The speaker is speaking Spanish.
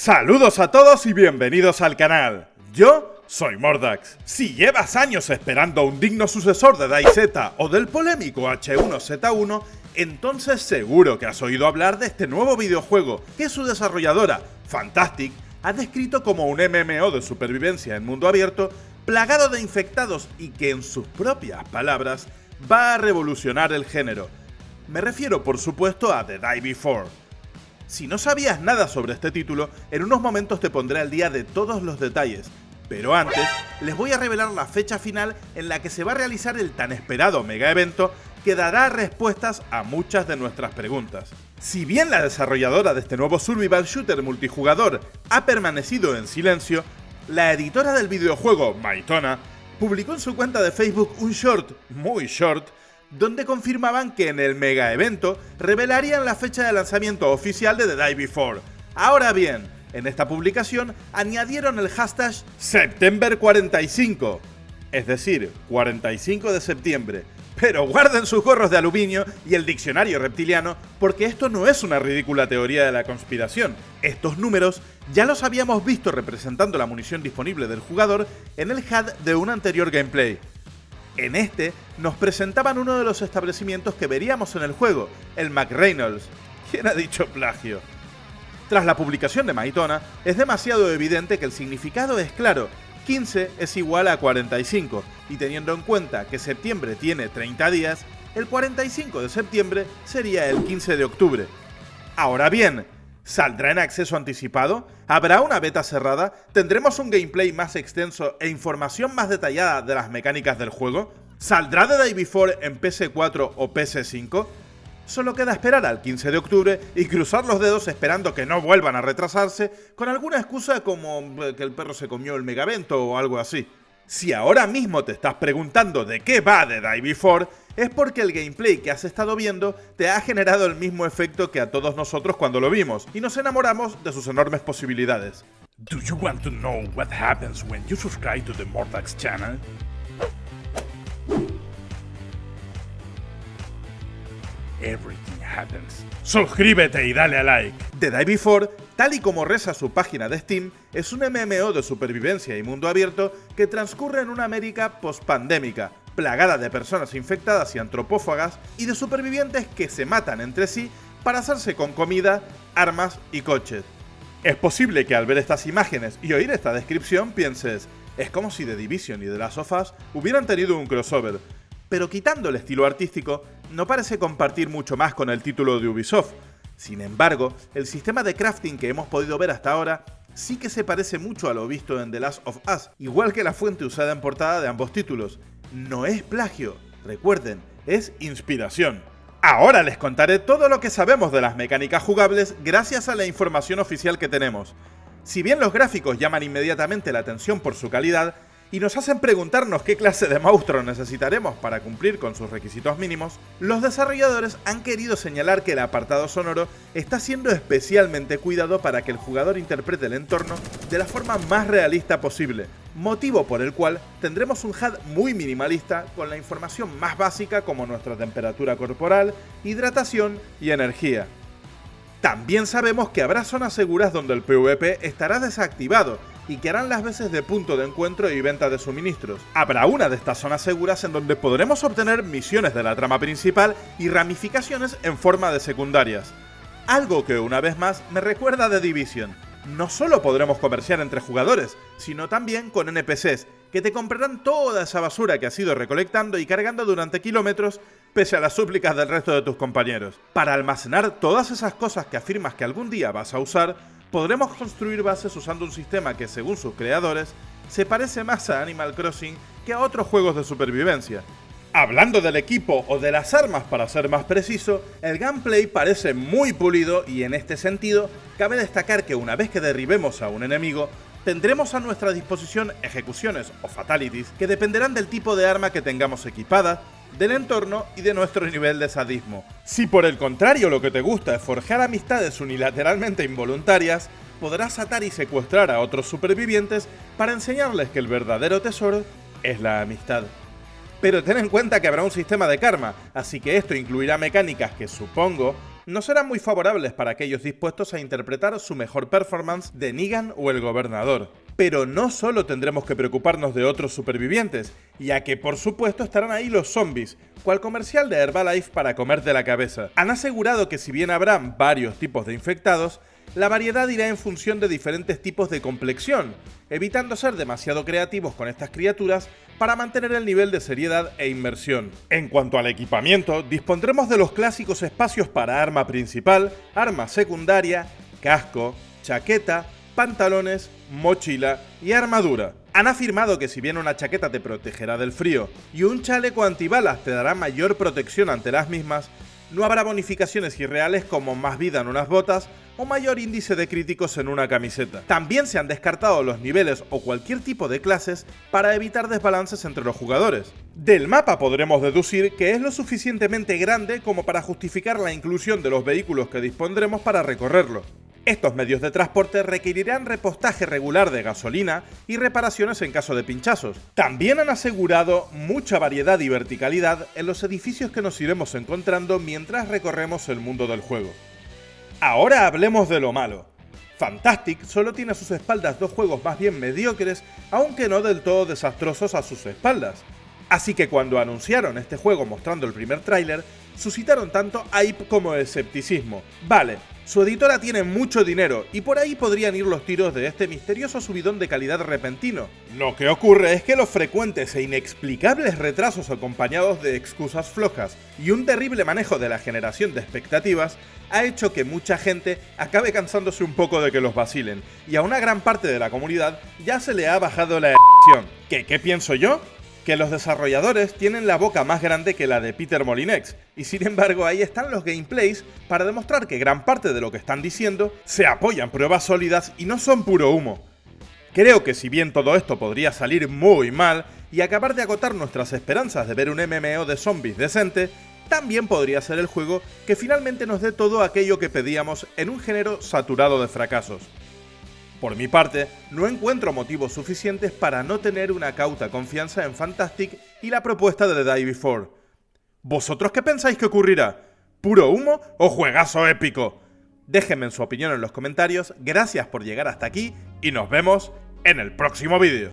Saludos a todos y bienvenidos al canal. Yo soy Mordax. Si llevas años esperando un digno sucesor de DayZ o del polémico H1Z1, entonces seguro que has oído hablar de este nuevo videojuego que su desarrolladora, Fantastic, ha descrito como un MMO de supervivencia en mundo abierto, plagado de infectados y que en sus propias palabras va a revolucionar el género. Me refiero por supuesto a The Die Before. Si no sabías nada sobre este título, en unos momentos te pondré al día de todos los detalles, pero antes les voy a revelar la fecha final en la que se va a realizar el tan esperado mega evento que dará respuestas a muchas de nuestras preguntas. Si bien la desarrolladora de este nuevo survival shooter multijugador ha permanecido en silencio, la editora del videojuego, Maitona, publicó en su cuenta de Facebook un short, muy short, donde confirmaban que en el mega evento revelarían la fecha de lanzamiento oficial de The Die Before. Ahora bien, en esta publicación añadieron el hashtag September45, es decir, 45 de septiembre. Pero guarden sus gorros de aluminio y el diccionario reptiliano, porque esto no es una ridícula teoría de la conspiración. Estos números ya los habíamos visto representando la munición disponible del jugador en el HUD de un anterior gameplay. En este, nos presentaban uno de los establecimientos que veríamos en el juego, el McReynolds. ¿Quién ha dicho plagio? Tras la publicación de Maitona, es demasiado evidente que el significado es claro. 15 es igual a 45, y teniendo en cuenta que septiembre tiene 30 días, el 45 de septiembre sería el 15 de octubre. Ahora bien, ¿saldrá en acceso anticipado? ¿Habrá una beta cerrada? ¿Tendremos un gameplay más extenso e información más detallada de las mecánicas del juego? ¿Saldrá The Die Before en PS4 o PS5? Solo queda esperar al 15 de octubre y cruzar los dedos esperando que no vuelvan a retrasarse con alguna excusa como que el perro se comió el megavento o algo así. Si ahora mismo te estás preguntando de qué va The Die Before, es porque el gameplay que has estado viendo te ha generado el mismo efecto que a todos nosotros cuando lo vimos, y nos enamoramos de sus enormes posibilidades. Do you want to know what happens when you subscribe to the Mordax channel? Everything happens. Suscríbete y dale a like. The Die Before, tal y como reza su página de Steam, es un MMO de supervivencia y mundo abierto que transcurre en una América post-pandémica, plagada de personas infectadas y antropófagas y de supervivientes que se matan entre sí para hacerse con comida, armas y coches. Es posible que al ver estas imágenes y oír esta descripción pienses, es como si The Division y The Last of Us hubieran tenido un crossover, pero quitando el estilo artístico, no parece compartir mucho más con el título de Ubisoft. Sin embargo, el sistema de crafting que hemos podido ver hasta ahora sí que se parece mucho a lo visto en The Last of Us, igual que la fuente usada en portada de ambos títulos. No es plagio, recuerden, es inspiración. Ahora les contaré todo lo que sabemos de las mecánicas jugables gracias a la información oficial que tenemos. Si bien los gráficos llaman inmediatamente la atención por su calidad, y nos hacen preguntarnos qué clase de monstruo necesitaremos para cumplir con sus requisitos mínimos, los desarrolladores han querido señalar que el apartado sonoro está siendo especialmente cuidado para que el jugador interprete el entorno de la forma más realista posible, motivo por el cual tendremos un HUD muy minimalista con la información más básica como nuestra temperatura corporal, hidratación y energía. También sabemos que habrá zonas seguras donde el PvP estará desactivado y que harán las veces de punto de encuentro y venta de suministros. Habrá una de estas zonas seguras en donde podremos obtener misiones de la trama principal y ramificaciones en forma de secundarias. Algo que una vez más me recuerda a The Division. No solo podremos comerciar entre jugadores, sino también con NPCs, que te comprarán toda esa basura que has ido recolectando y cargando durante kilómetros, pese a las súplicas del resto de tus compañeros. Para almacenar todas esas cosas que afirmas que algún día vas a usar, podremos construir bases usando un sistema que, según sus creadores, se parece más a Animal Crossing que a otros juegos de supervivencia. Hablando del equipo o de las armas para ser más preciso, el gameplay parece muy pulido y en este sentido, cabe destacar que una vez que derribemos a un enemigo, tendremos a nuestra disposición ejecuciones o fatalities que dependerán del tipo de arma que tengamos equipada, del entorno y de nuestro nivel de sadismo. Si por el contrario lo que te gusta es forjar amistades unilateralmente involuntarias, podrás atar y secuestrar a otros supervivientes para enseñarles que el verdadero tesoro es la amistad. Pero ten en cuenta que habrá un sistema de karma, así que esto incluirá mecánicas que supongo no serán muy favorables para aquellos dispuestos a interpretar su mejor performance de Negan o el Gobernador. Pero no solo tendremos que preocuparnos de otros supervivientes, ya que por supuesto estarán ahí los zombies, cual comercial de Herbalife para comerte la cabeza. Han asegurado que si bien habrán varios tipos de infectados, la variedad irá en función de diferentes tipos de complexión, evitando ser demasiado creativos con estas criaturas para mantener el nivel de seriedad e inmersión. En cuanto al equipamiento, dispondremos de los clásicos espacios para arma principal, arma secundaria, casco, chaqueta, pantalones, mochila y armadura. Han afirmado que si bien una chaqueta te protegerá del frío y un chaleco antibalas te dará mayor protección ante las mismas, no habrá bonificaciones irreales como más vida en unas botas o mayor índice de críticos en una camiseta. También se han descartado los niveles o cualquier tipo de clases para evitar desbalances entre los jugadores. Del mapa podremos deducir que es lo suficientemente grande como para justificar la inclusión de los vehículos que dispondremos para recorrerlo. Estos medios de transporte requerirán repostaje regular de gasolina y reparaciones en caso de pinchazos. También han asegurado mucha variedad y verticalidad en los edificios que nos iremos encontrando mientras recorremos el mundo del juego. Ahora hablemos de lo malo. Fantastic solo tiene a sus espaldas dos juegos más bien mediocres, aunque no del todo desastrosos a sus espaldas. Así que cuando anunciaron este juego mostrando el primer tráiler, suscitaron tanto hype como escepticismo. Vale, su editora tiene mucho dinero y por ahí podrían ir los tiros de este misterioso subidón de calidad repentino. Lo que ocurre es que los frecuentes e inexplicables retrasos acompañados de excusas flojas y un terrible manejo de la generación de expectativas ha hecho que mucha gente acabe cansándose un poco de que los vacilen, y a una gran parte de la comunidad ya se le ha bajado la emoción. ¿Qué pienso yo? Que los desarrolladores tienen la boca más grande que la de Peter Molyneux, y sin embargo ahí están los gameplays para demostrar que gran parte de lo que están diciendo se apoyan pruebas sólidas y no son puro humo. Creo que si bien todo esto podría salir muy mal y acabar de agotar nuestras esperanzas de ver un MMO de zombies decente, también podría ser el juego que finalmente nos dé todo aquello que pedíamos en un género saturado de fracasos. Por mi parte, no encuentro motivos suficientes para no tener una cauta confianza en Fantastic y la propuesta de The Day Before. ¿Vosotros qué pensáis que ocurrirá? ¿Puro humo o juegazo épico? Déjenme su opinión en los comentarios, gracias por llegar hasta aquí y nos vemos en el próximo vídeo.